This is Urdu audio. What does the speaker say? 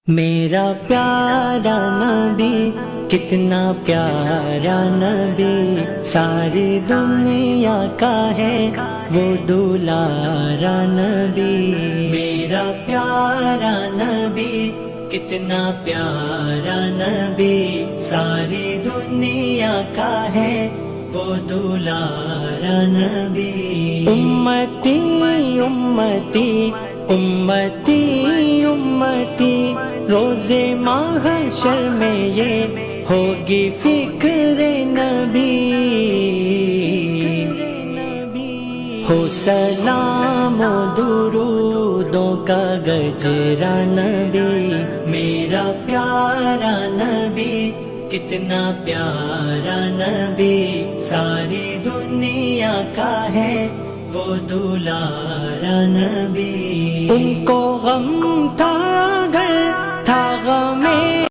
میرا پیارا نبی کتنا پیارا نبی، ساری دنیا کا ہے وہ دلارا نبی۔ میرا پیارا نبی کتنا پیارا نبی، ساری دنیا کا ہے وہ دلارا نبی۔ امتی امتی امتی امتی، روز محشر میں یہ ہوگی فکر نبی۔ ہو سلام و درودوں کا گجرا نبی، میرا پیارا نبی کتنا پیارا نبی، ساری دنیا کا ہے وہ دلارا نبی۔ ان کو غم تھا